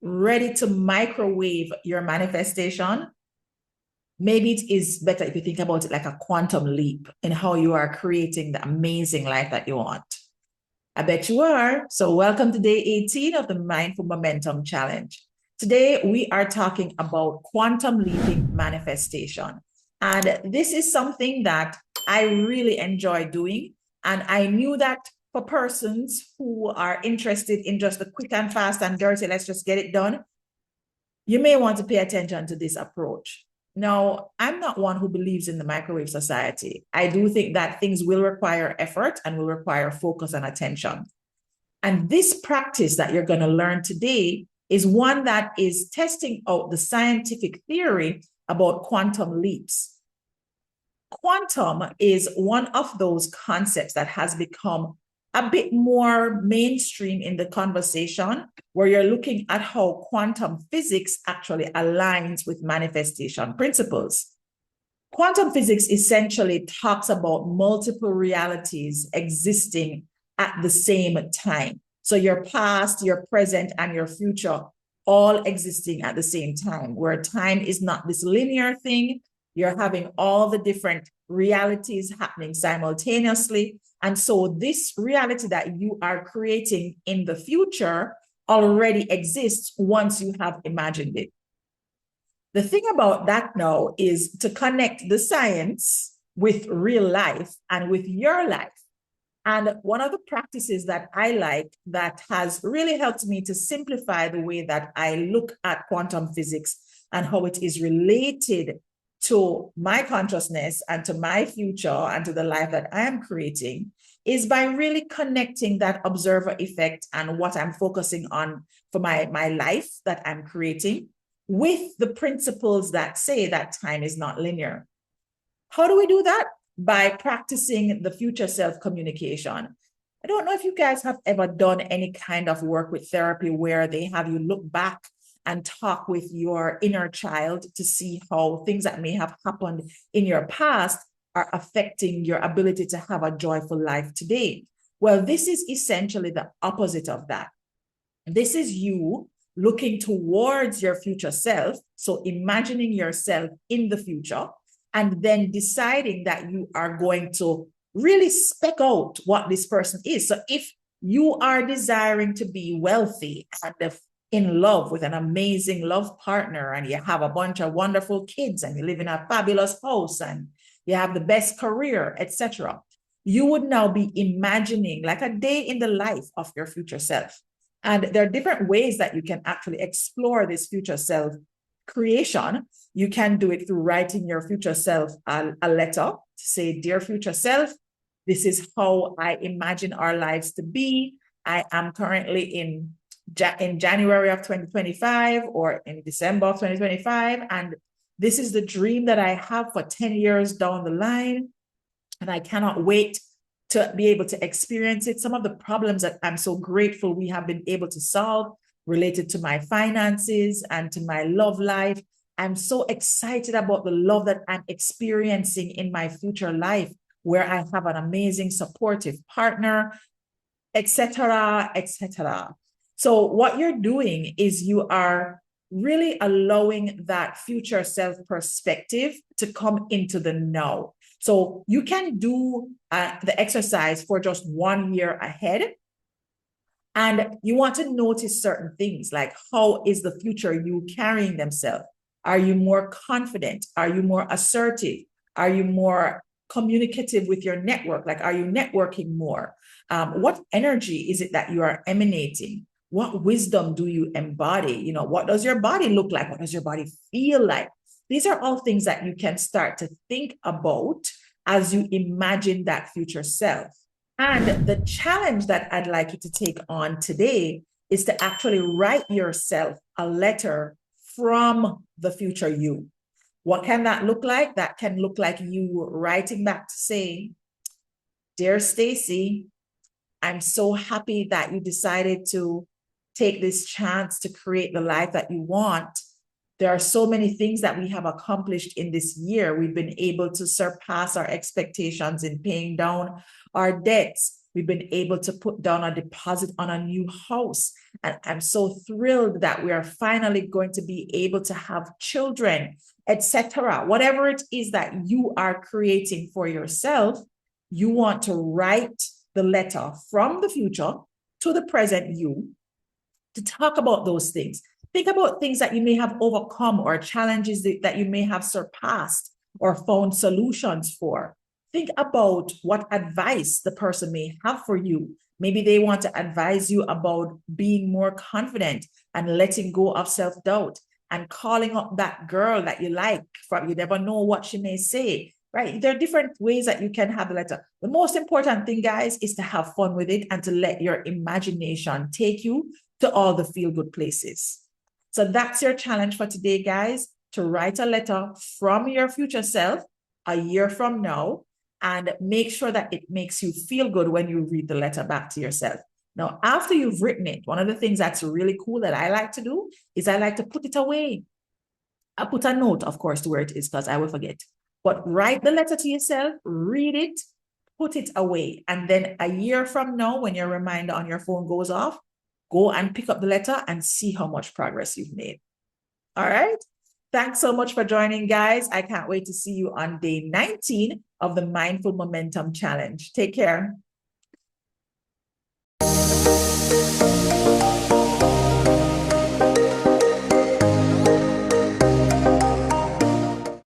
ready to microwave your manifestation? Maybe it is better if you think about it like a quantum leap in how you are creating the amazing life that you want. I bet you are. So welcome to day 18 of the Mindful Momentum Challenge. Today, we are talking about quantum leaping manifestation. And this is something that I really enjoy doing. And I knew that for persons who are interested in just the quick and fast and dirty, let's just get it done, you may want to pay attention to this approach. Now, I'm not one who believes in the microwave society. I do think that things will require effort and will require focus and attention. And this practice that you're going to learn today is one that is testing out the scientific theory about quantum leaps. Quantum is one of those concepts that has become a bit more mainstream in the conversation, where you're looking at how quantum physics actually aligns with manifestation principles. Quantum physics essentially talks about multiple realities existing at the same time. So your past, your present, and your future all existing at the same time, where time is not this linear thing. You're having all the different realities happening simultaneously. And so this reality that you are creating in the future already exists once you have imagined it. The thing about that now is to connect the science with real life and with your life. And one of the practices that I like that has really helped me to simplify the way that I look at quantum physics and how it is related to my consciousness and to my future and to the life that I am creating is by really connecting that observer effect and what I'm focusing on for my life that I'm creating with the principles that say that time is not linear. How do we do that? By practicing the future self communication. I don't know if you guys have ever done any kind of work with therapy where they have you look back and talk with your inner child to see how things that may have happened in your past are affecting your ability to have a joyful life today. Well, this is essentially the opposite of that. This is you looking towards your future self, so imagining yourself in the future, and then deciding that you are going to really spec out what this person is. So if you are desiring to be wealthy and in love with an amazing love partner, and you have a bunch of wonderful kids, and you live in a fabulous house, and you have the best career, etc., you would now be imagining like a day in the life of your future self. And there are different ways that you can actually explore this future self creation. You can do it through writing your future self a letter to say, dear future self, this is how I imagine our lives to be. I am currently in January of 2025 or in December of 2025. And this is the dream that I have for 10 years down the line. And I cannot wait to be able to experience it. Some of the problems that I'm so grateful we have been able to solve related to my finances and to my love life. I'm so excited about the love that I'm experiencing in my future life, where I have an amazing supportive partner, etc., etc. So what you're doing is you are really allowing that future self perspective to come into the now. So you can do the exercise for just 1 year ahead. And you want to notice certain things like, how is the future you carrying themselves? Are you more confident? Are you more assertive? Are you more communicative with your network? Like, are you networking more? What energy is it that you are emanating? What wisdom do you embody? You know, what does your body look like? What does your body feel like? These are all things that you can start to think about as you imagine that future self. And the challenge that I'd like you to take on today is to actually write yourself a letter from the future you. What can that look like? That can look like you writing back to say, dear Stacy, I'm so happy that you decided to take this chance to create the life that you want. There are so many things that we have accomplished in this year. We've been able to surpass our expectations in paying down our debts. We've been able to put down a deposit on a new house. And I'm so thrilled that we are finally going to be able to have children, etc. Whatever it is that you are creating for yourself, you want to write the letter from the future to the present you to talk about those things. Think about things that you may have overcome or challenges that you may have surpassed or found solutions for. Think about what advice the person may have for you. Maybe they want to advise you about being more confident and letting go of self-doubt and calling up that girl that you like. You never know what she may say, right? There are different ways that you can have the letter. The most important thing, guys, is to have fun with it and to let your imagination take you to all the feel-good places. So that's your challenge for today, guys, to write a letter from your future self a year from now, and make sure that it makes you feel good when you read the letter back to yourself. Now, after you've written it, one of the things that's really cool that I like to do is I like to put it away. I put a note, of course, to where it is because I will forget. But write the letter to yourself, read it, put it away. And then a year from now, when your reminder on your phone goes off, go and pick up the letter and see how much progress you've made. All right. Thanks so much for joining, guys. I can't wait to see you on day 19 of the Mindful Momentum Challenge. Take care.